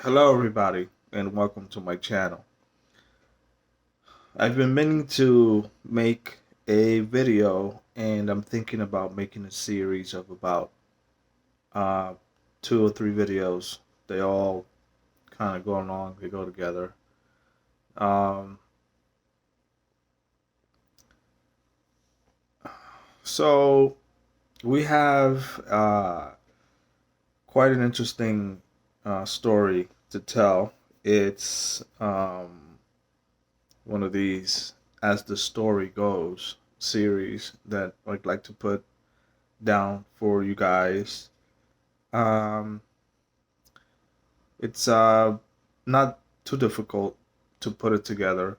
Hello, everybody, and welcome to my channel. I've been meaning to make a video, and I'm thinking about making a series of about uh, 2 or 3 videos. They all kind of go along, they go together. Um, so we have quite an interesting story to tell. It's one of these as the story goes series that I'd like to put down for you guys. Um, it's not too difficult to put it together,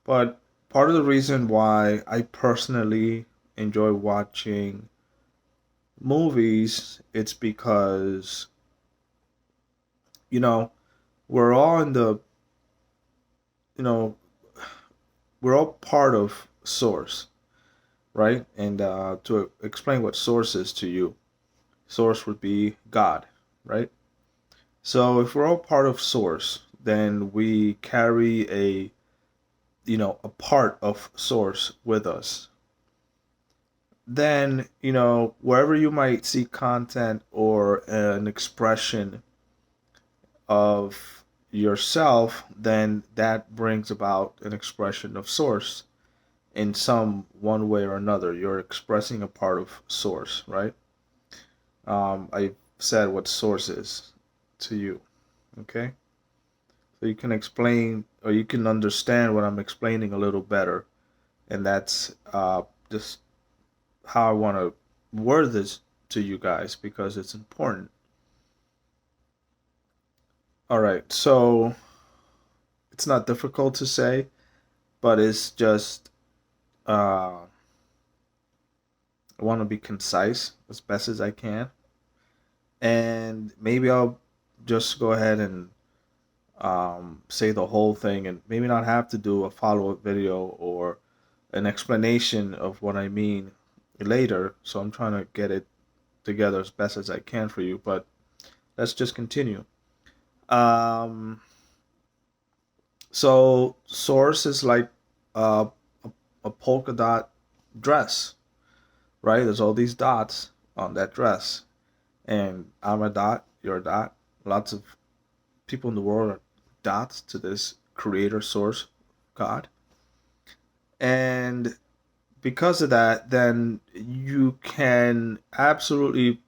but part of the reason why I personally enjoy watching movies, it's because you know we're all in the you know we're all part of Source, right? And to explain what Source is to you, Source would be God, right? So if we're all part of Source, then we carry a part of Source with us. Then, wherever you might see content or an expression of yourself, then that brings about an expression of Source in some one way or another. You're expressing a part of Source, right? I said what Source is to you, okay? So you can explain or you can understand what I'm explaining a little better. And that's just how I want to word this to you guys because it's important. All right, so it's not difficult to say, but it's just I want to be concise as best as I can. And maybe I'll just go ahead and say the whole thing and maybe not have to do a follow up video or an explanation of what I mean later. So I'm trying to get it together as best as I can for you. But let's just continue. Um, so Source is like a, a polka dot dress, right? There's all these dots on that dress, and I'm a dot, you're a dot. Lots of people in the world are dots to this creator source, God. And because of that, then you can absolutely,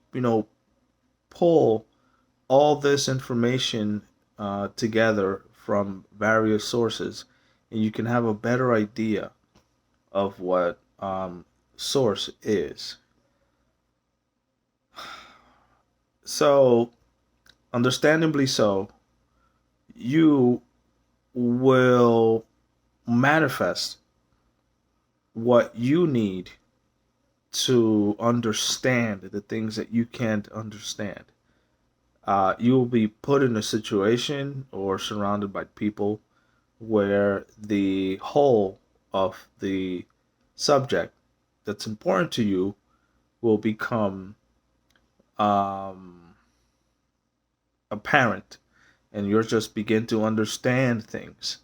pull all this information together from various sources, and you can have a better idea of what source is. So, understandably so, you will manifest what you need to understand the things that you can't understand. You will be put in a situation or surrounded by people where the whole of the subject that's important to you will become um, apparent, and you'll just begin to understand things.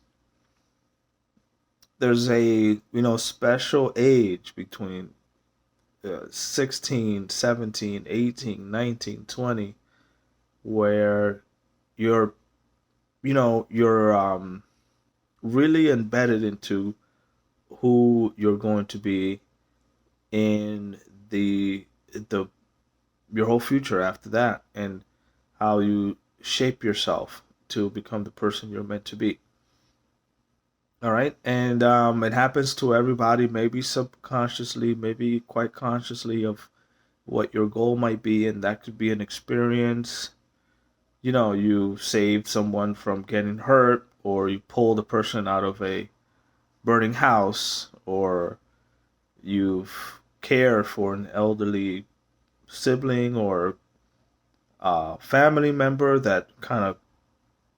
There's a special age between 16, 17, 18, 19, 20, where you're you're really embedded into who you're going to be in the your whole future after that, and how you shape yourself to become the person you're meant to be. All right, and it happens to everybody, maybe subconsciously, maybe quite consciously, of what your goal might be, and that could be an experience. You saved someone from getting hurt, or you pulled a person out of a burning house, or you've cared for an elderly sibling or family member that kind of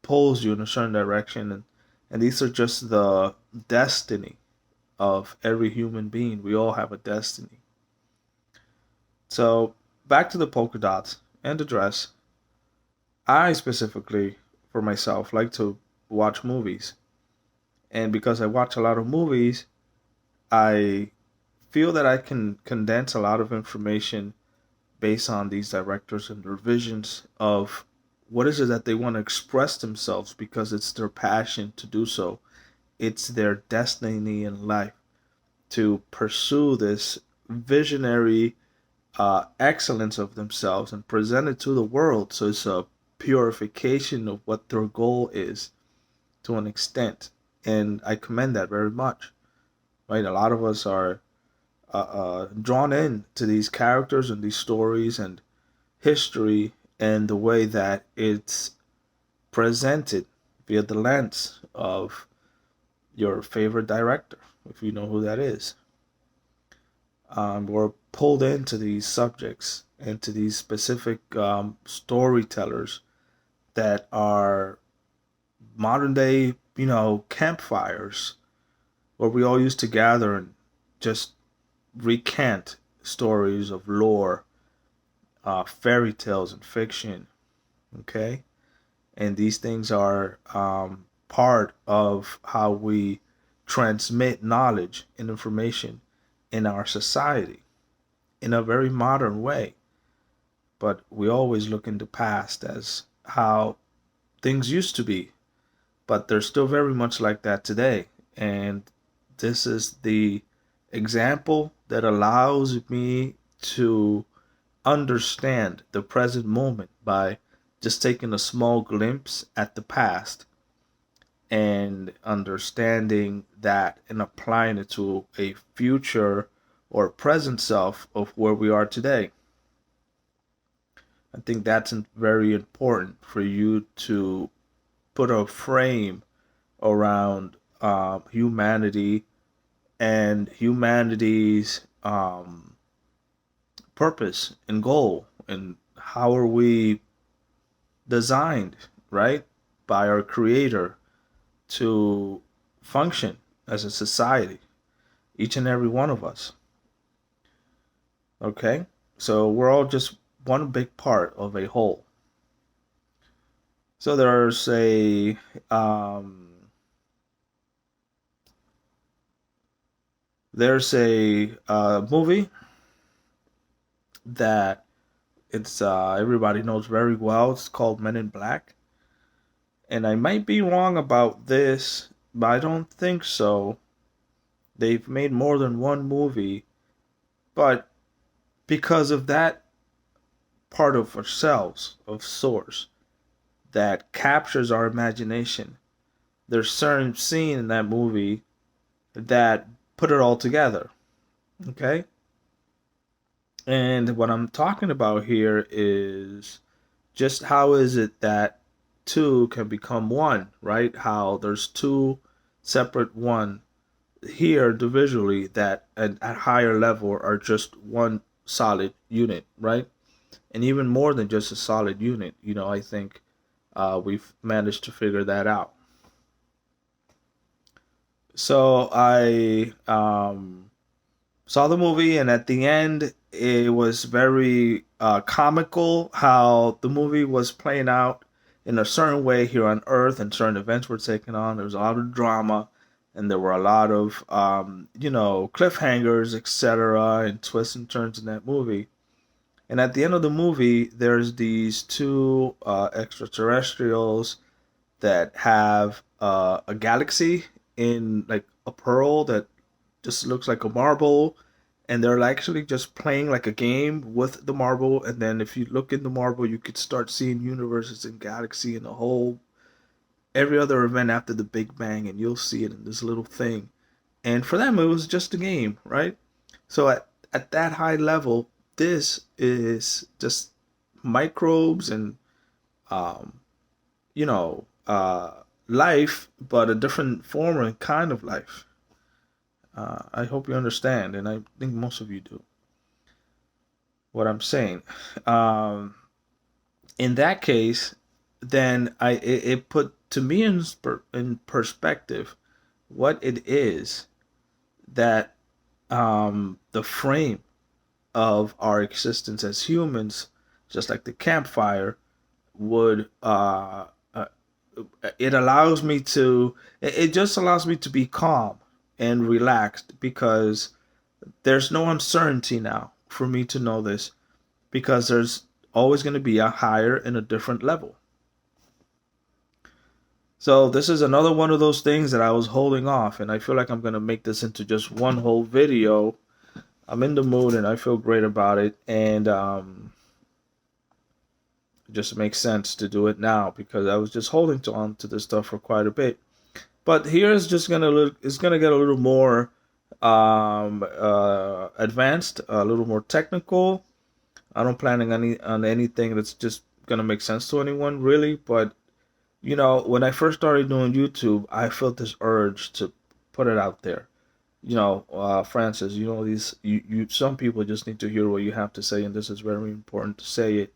pulls you in a certain direction. And these are just the destiny of every human being. We all have a destiny. So back to the polka dots and the dress. I specifically, for myself, like to watch movies. And because I watch a lot of movies, I feel that I can condense a lot of information based on these directors and their visions of what is it that they want to express themselves because it's their passion to do so. It's their destiny in life to pursue this visionary excellence of themselves and present it to the world. So it's a purification of what their goal is to an extent. And I commend that very much. Right? A lot of us are drawn in to these characters and these stories and history and the way that it's presented via the lens of your favorite director, if you know who that is. We're pulled into these subjects, into these specific storytellers that are modern day, campfires where we all used to gather and just recant stories of lore, fairy tales, and fiction. Okay, and these things are part of how we transmit knowledge and information in our society in a very modern way. But we always look in the past as how things used to be, but they're still very much like that today. And this is the example that allows me to understand the present moment by just taking a small glimpse at the past and understanding that and applying it to a future or present self of where we are today. I think that's very important for you to put a frame around humanity and humanity's purpose and goal and how are we designed, right, by our creator to function as a society, each and every one of us. Okay? So we're all just one big part of a whole. So um, there's a movie that it's everybody knows very well. It's called Men in Black, and I might be wrong about this, but I don't think so. They've made more than one movie, but because of that part of ourselves, of source, that captures our imagination, there's certain scene in that movie that put it all together. Okay? And what I'm talking about here is just how is it that two can become one, right? How there's two separate one here individually that at higher level are just one solid unit, right? And even more than just a solid unit, I think we've managed to figure that out. So I saw the movie, and at the end, it was very comical how the movie was playing out in a certain way here on Earth, and certain events were taken on. There was a lot of drama, and there were a lot of cliffhangers, etc., and twists and turns in that movie. And at the end of the movie, there's these two extraterrestrials that have a galaxy in like a pearl that just looks like a marble, and they're actually just playing like a game with the marble. And then if you look in the marble, you could start seeing universes and galaxy and a whole every other event after the Big Bang, and you'll see it in this little thing. And for them, it was just a game, right? So at that high level, this is just microbes and um, life, but a different form and kind of life. I hope you understand, and I think most of you do what I'm saying. Um, in that case, then it put to me in perspective what it is that the frame of our existence as humans, just like the campfire, would uh, it allows me to it just allows me to be calm and relaxed because there's no uncertainty now for me to know this because there's always going to be a higher and a different level. So this is another one of those things that I was holding off, and I feel like I'm going to make this into just one whole video. I'm in the mood and I feel great about it, and it just makes sense to do it now because I was just holding on to this stuff for quite a bit. But here is just it's gonna get a little more advanced, a little more technical. I don't plan on anything that's just gonna make sense to anyone really. But when I first started doing YouTube, I felt this urge to put it out there. Francis, these some people just need to hear what you have to say, and this is very important to say it.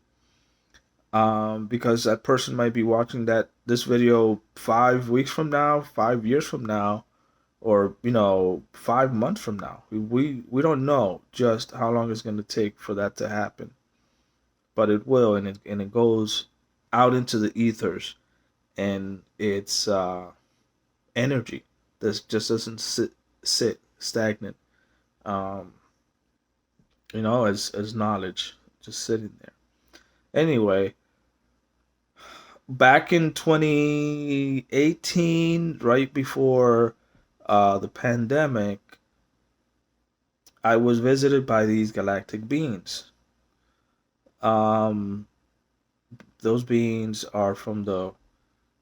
Because that person might be watching this video 5 weeks from now, 5 years from now, or 5 months from now. We don't know just how long it's going to take for that to happen, but it will, and it goes out into the ethers, and it's energy that just doesn't sit stagnant. Um, as knowledge just sitting there. Anyway, back in 2018, right before the pandemic, I was visited by these galactic beings. Um, those beings are from the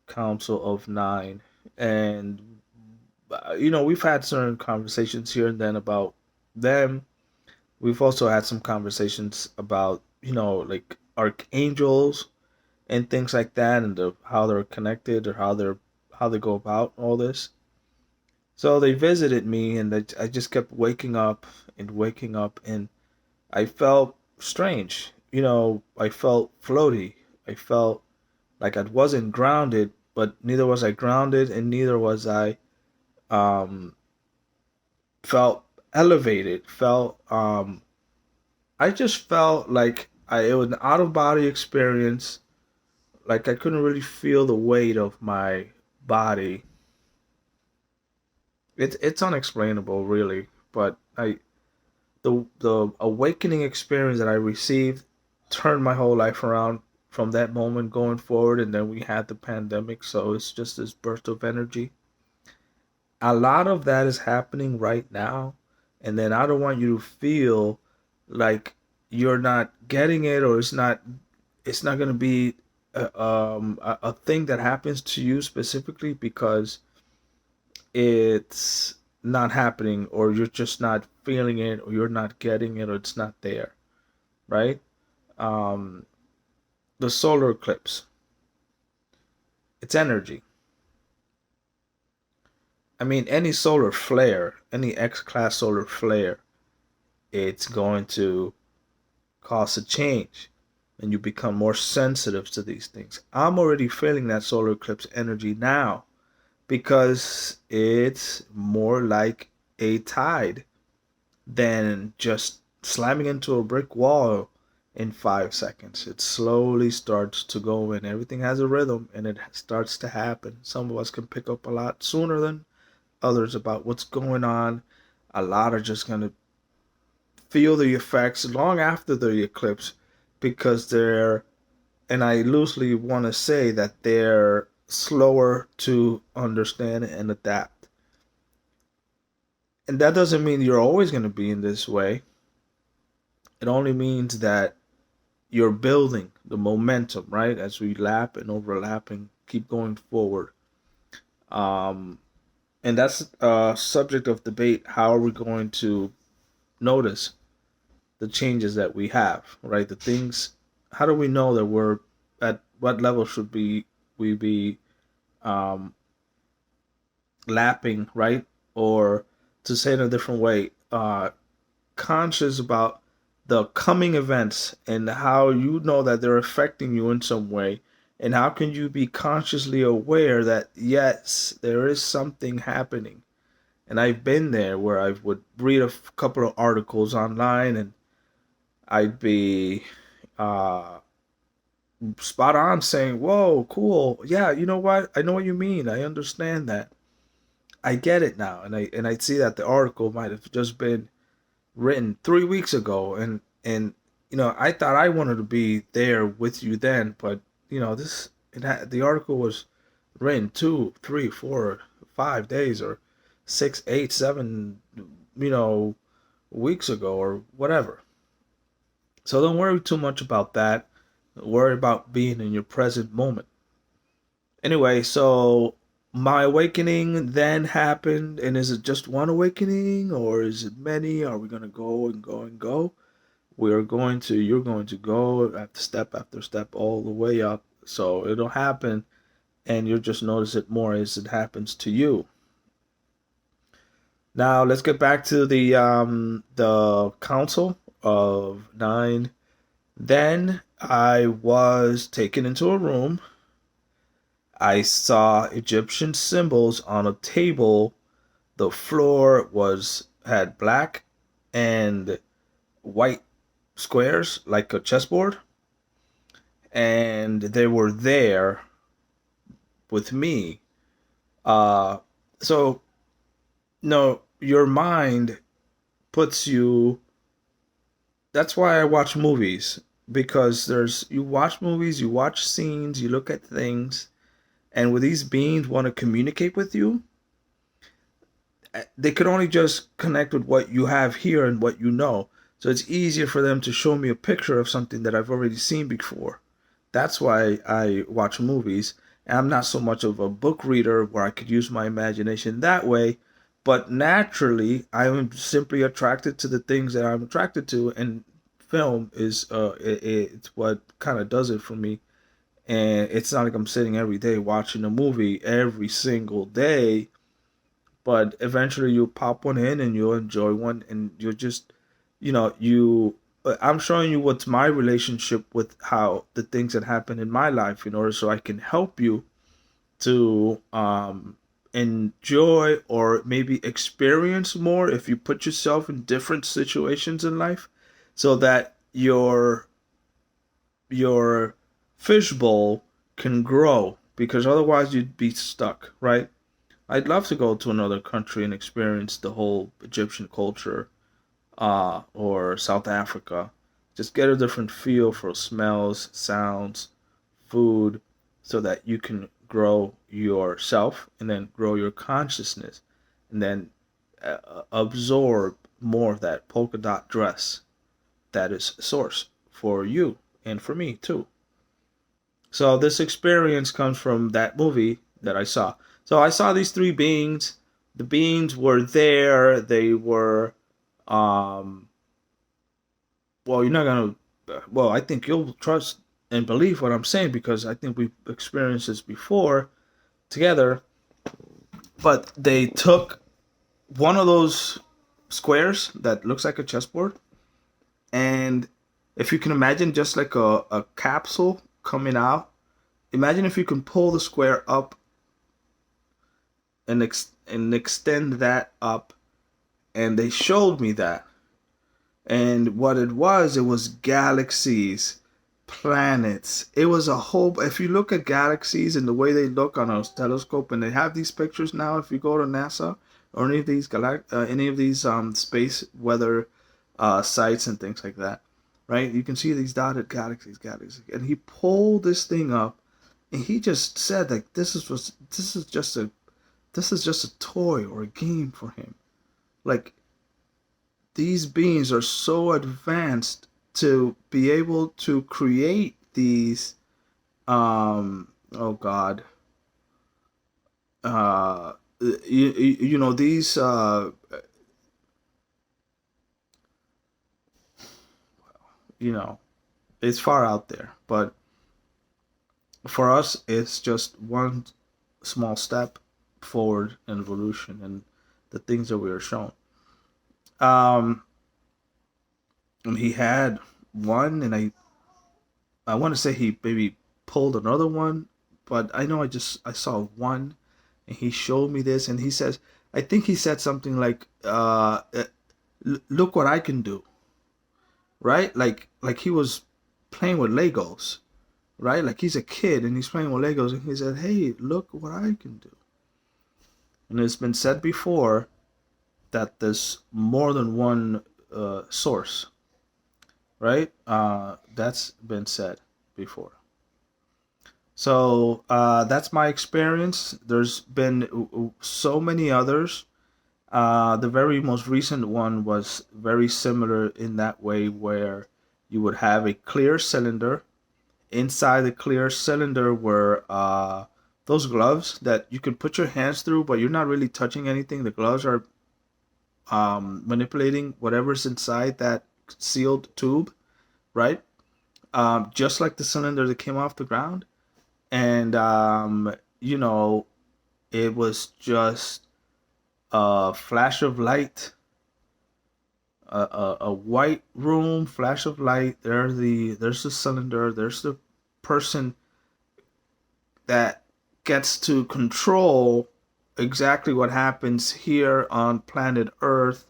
Council of Nine, and we've had certain conversations here and then about them. We've also had some conversations about like archangels and things like that, and how they're connected or how they go about all this. So they visited me, and I just kept waking up, and I felt strange. I felt floaty. I felt like I wasn't grounded, but neither was I grounded, and neither was I um, felt elevated. I just felt like it was an out of body experience. Like I couldn't really feel the weight of my body. It's unexplainable, really. But the awakening experience that I received turned my whole life around from that moment going forward. And then we had the pandemic, so it's just this burst of energy. A lot of that is happening right now, and then I don't want you to feel like you're not getting it, or it's not going to be a thing that happens to you specifically because it's not happening, or you're just not feeling it, or you're not getting it, or it's not there, right? um, the solar eclipse, it's energy. I mean, any solar flare, any X-class solar flare, it's going to cause a change, and you become more sensitive to these things. I'm already feeling that solar eclipse energy now because it's more like a tide than just slamming into a brick wall in 5 seconds. It slowly starts to go, and everything has a rhythm, and it starts to happen. Some of us can pick up a lot sooner than others about what's going on. A lot are just going to feel the effects long after the eclipse because and I loosely want to say that they're slower to understand and adapt. And that doesn't mean you're always going to be in this way. It only means that you're building the momentum, right? As we lap and overlap and keep going forward. Um, and that's a subject of debate. How are we going to notice the changes that we have, right? The things, how do we know that we're at what level should we be um, lapping, right? Or to say it in a different way, conscious about the coming events and how you know that they're affecting you in some way, and how can you be consciously aware that yes, there is something happening. And I've been there where I would read a couple of articles online, and I'd be spot on saying, "Whoa, cool. Yeah, you know what? I know what you mean. I understand that. I get it now." And I see that the article might have just been written 3 weeks ago, and I thought I wanted to be there with you then, but this the article was written 2, 3, 4, 5 days or 6, 8, 7 you know weeks ago or whatever. So don't worry too much about that. Worry about being in your present moment. Anyway, so my awakening then happened, and is it just one awakening or is it many? Are we gonna go and go and go? You're going to go after step all the way up. So it'll happen, and you'll just notice it more as it happens to you. Now let's get back to the council of nine. Then I was taken into a room. I saw Egyptian symbols on a table. The floor was had black and white squares like a chessboard, and they were there with me. Uh, so no, your mind puts you. That's why I watch movies, because there's you watch movies, you watch scenes, you look at things, and when these beings want to communicate with you, they could only just connect with what you have here and what you know. So it's easier for them to show me a picture of something that I've already seen before. That's why I watch movies. And I'm not so much of a book reader where I could use my imagination that way. But naturally, I'm simply attracted to the things that I'm attracted to, and film is it's what kind of does it for me. And it's not like I'm sitting every day watching a movie every single day, but eventually you'll pop one in and you'll enjoy one, and you'll just you I'm showing you what's my relationship with how the things that happen in my life, in order so I can help you to enjoy or maybe experience more if you put yourself in different situations in life, so that your fishbowl can grow, because otherwise you'd be stuck, right? I'd love to go to another country and experience the whole Egyptian culture, or South Africa. Just get a different feel for smells, sounds, food, so that you can grow yourself and then grow your consciousness, and then absorb more of that polka dot dress that is source for you and for me too. So this experience comes from that movie that I saw. So I saw these three beings. The beings were there. They were, um, well, you're not gonna, well, I think you'll trust and believe what I'm saying, because I think we've experienced this before together. But they took one of those squares that looks like a chessboard, and if you can imagine just like a capsule coming out, imagine if you can pull the square up and extend that up, and they showed me that. And what it was galaxies, planets. It was a whole. If you look at galaxies and the way they look on a telescope, and they have these pictures now, if you go to NASA or any of these space weather sites and things like that, right? You can see these dotted galaxies. And he pulled this thing up, and he just said like this is just a toy or a game for him. Like, these beings are so advanced to be able to create these oh god these you know it's far out there, but for us it's just one small step forward in evolution and the things that we are shown. um and he had one, and I want to say he maybe pulled another one, but I know I saw one, and he showed me this, and he says, I think he said something like, "Look what I can do," right? Like he was playing with Legos, right? Like he's a kid and he's playing with Legos, and he said, "Hey, look what I can do." And it's been said before that there's more than one source, right? That's been said before. So that's my experience. There's been so many others. The very most recent one was very similar in that way, where you would have a clear cylinder. Inside the clear cylinder were those gloves that you can put your hands through, but you're not really touching anything. The gloves are manipulating whatever's inside that sealed tube, right? Just like the cylinder that came off the ground. And, you know, it was just a flash of light, a white room, flash of light. There's the cylinder. There's the person that gets to control exactly what happens here on planet Earth,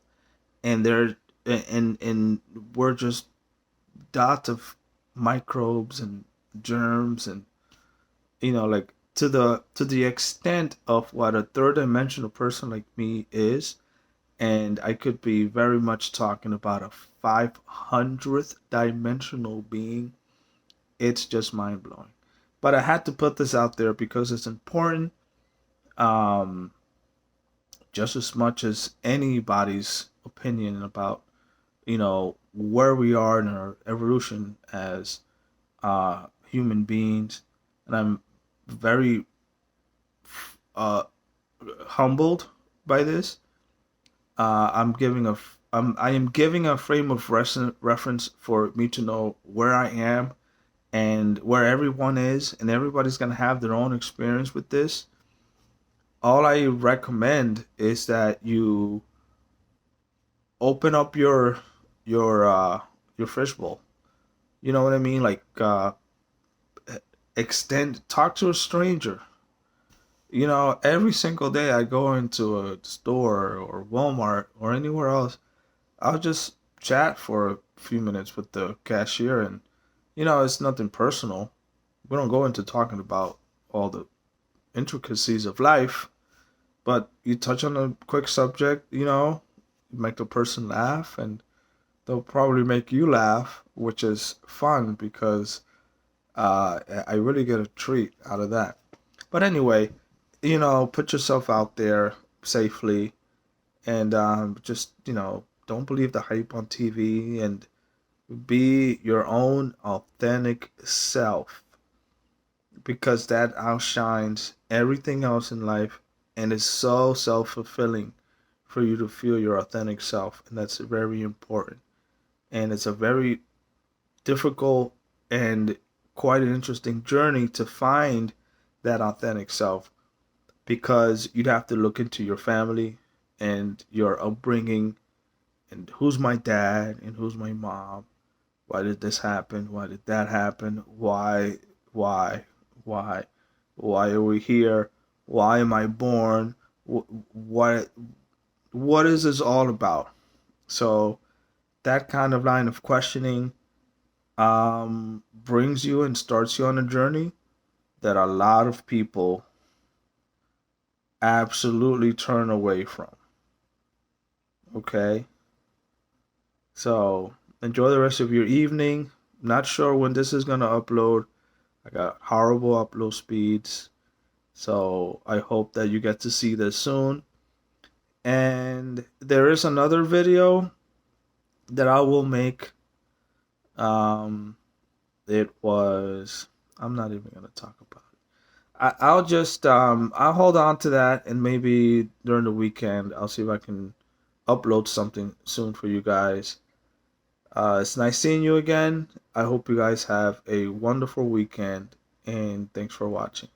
and and we're just dots of microbes and germs, and like to the extent of what a third dimensional person like me is. And I could be very much talking about a 500th dimensional being. It's just mind blowing. But I had to put this out there because it's important, um, just as much as anybody's opinion about, where we are in our evolution as human beings. And I'm very uh, humbled by this. I am giving a frame of reference for me to know where I am and where everyone is, and everybody's gonna have their own experience with this. All I recommend is that you open up your your fishbowl. You know what I mean? Like talk to a stranger. Every single day I go into a store or Walmart or anywhere else, I'll just chat for a few minutes with the cashier, and it's nothing personal. We don't go into talking about all the intricacies of life, but you touch on a quick subject, make the person laugh, and they'll probably make you laugh, which is fun because I really get a treat out of that. But anyway, put yourself out there safely, and just don't believe the hype on TV, and be your own authentic self, because that outshines everything else in life, and is so self-fulfilling for you to feel your authentic self, and that's very important. And it's a very difficult and quite an interesting journey to find that authentic self, because you'd have to look into your family and your upbringing, and who's my dad and who's my mom. Why did this happen? Why did that happen? Why, why, why are we here? Why am I born? What, what is this all about? So that kind of line of questioning brings you and starts you on a journey that a lot of people absolutely turn away from. Okay? So enjoy the rest of your evening. Not sure when this is going to upload. I got horrible upload speeds. So I hope that you get to see this soon. And there is another video that I will make. Um, it was. I'm not even going to talk about it. I'll just I'll hold on to that, and maybe during the weekend I'll see if I can upload something soon for you guys. It's nice seeing you again. I hope you guys have a wonderful weekend, and thanks for watching.